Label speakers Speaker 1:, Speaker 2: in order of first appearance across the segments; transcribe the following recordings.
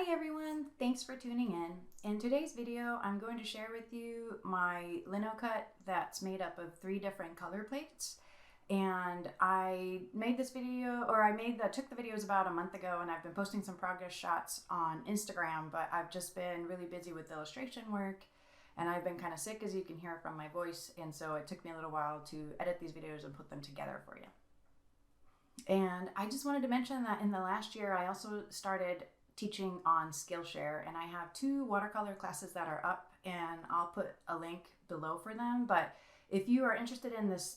Speaker 1: Hi everyone, thanks for tuning in. In today's video, I'm going to share with you my Linocut that's made up of 3 different color plates. And I made this video, took the videos about a month ago, and I've been posting some progress shots on Instagram, but I've just been really busy with illustration work, and I've been kind of sick, as you can hear from my voice, and so it took me a little while to edit these videos and put them together for you. And I just wanted to mention that in the last year, I also started teaching on Skillshare, and I have 2 watercolor classes that are up, and I'll put a link below for them. But if you are interested in this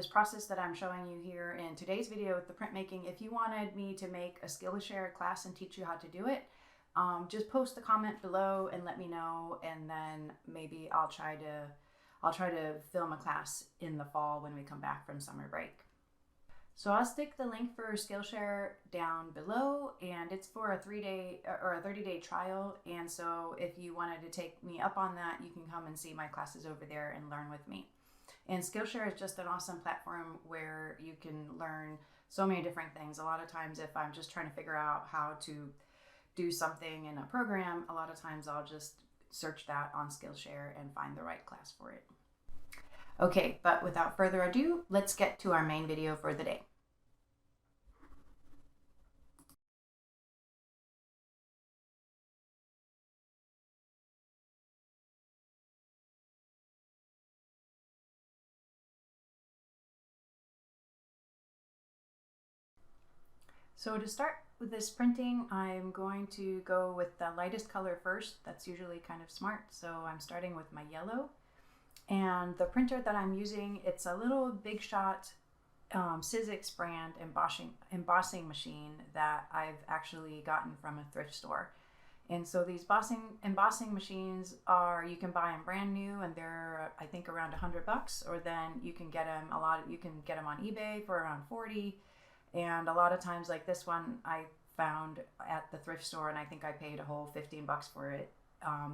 Speaker 1: process that I'm showing you here in today's video with the printmaking, if you wanted me to make a Skillshare class and teach you how to do it, just post a comment below and let me know, and then maybe I'll try to film a class in the fall when we come back from summer break. So I'll stick the link for Skillshare down below, and it's for a 3-day or a 30-day trial. And so if you wanted to take me up on that, you can come and see my classes over there and learn with me. And Skillshare is just an awesome platform where you can learn so many different things. A lot of times if I'm just trying to figure out how to do something in a program, a lot of times I'll just search that on Skillshare and find the right class for it. Okay, but without further ado, let's get to our main video for the day. So to start with this printing, I'm going to go with the lightest color first. That's usually kind of smart. So I'm starting with my yellow. And the printer that I'm using, it's a little Big Shot Sizzix brand embossing machine that I've actually gotten from a thrift store. And so these embossing machines you can buy them brand new, and they're I think around $100, or then you can get them on eBay for around $40. And a lot of times, like this one I found at the thrift store, and I think I paid a whole $15 for it.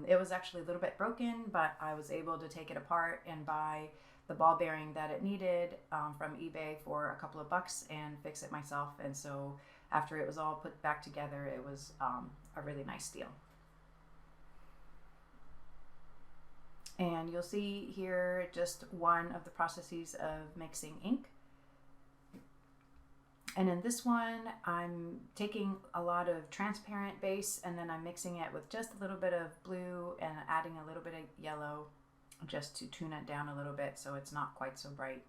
Speaker 1: It was actually a little bit broken, but I was able to take it apart and buy the ball bearing that it needed from eBay for a couple of bucks and fix it myself. And so after it was all put back together, it was a really nice deal. And you'll see here just one of the processes of mixing ink. And in this one, I'm taking a lot of transparent base, and then I'm mixing it with just a little bit of blue and adding a little bit of yellow just to tune it down a little bit so it's not quite so bright.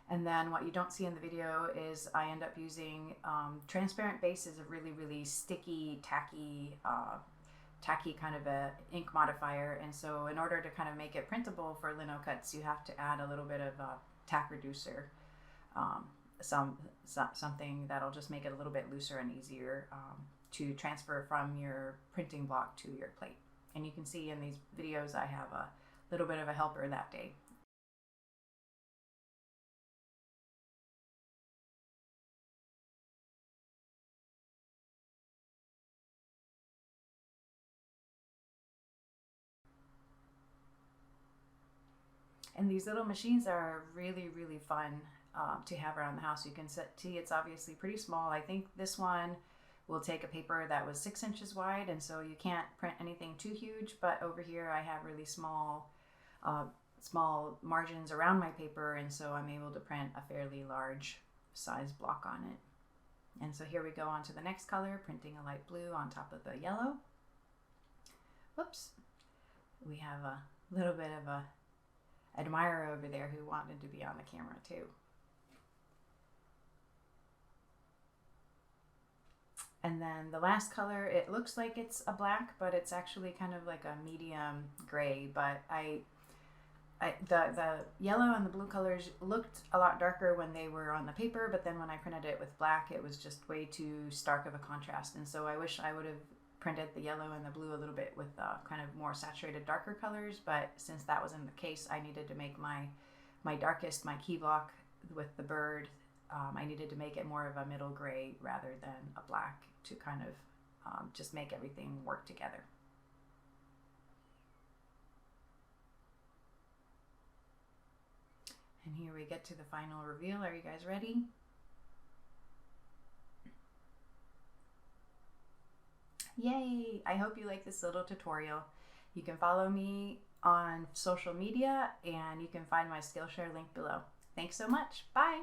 Speaker 1: And then what you don't see in the video is I end up using transparent base is a really, really sticky, tacky kind of a ink modifier. And so in order to kind of make it printable for Linocuts, you have to add a little bit of a tack reducer. Something that'll just make it a little bit looser and easier to transfer from your printing block to your plate. And you can see in these videos I have a little bit of a helper that day. And these little machines are really, really fun to have around the house. You can see it's obviously pretty small. I think this one will take a paper that was 6 inches wide, and so you can't print anything too huge, but over here I have really small margins around my paper, and so I'm able to print a fairly large size block on it. And so here we go on to the next color, printing a light blue on top of the yellow. Whoops, we have a little bit of a admirer over there who wanted to be on the camera too. And then the last color, it looks like it's a black, but it's actually kind of like a medium gray. But the yellow and the blue colors looked a lot darker when they were on the paper, but then when I printed it with black, it was just way too stark of a contrast. And so I wish I would have printed the yellow and the blue a little bit with kind of more saturated, darker colors. But since that wasn't the case, I needed to make my darkest, my key block with the bird, I needed to make it more of a middle gray rather than a black to kind of just make everything work together. And here we get to the final reveal. Are you guys ready? Yay! I hope you like this little tutorial. You can follow me on social media and you can find my Skillshare link below. Thanks so much. Bye!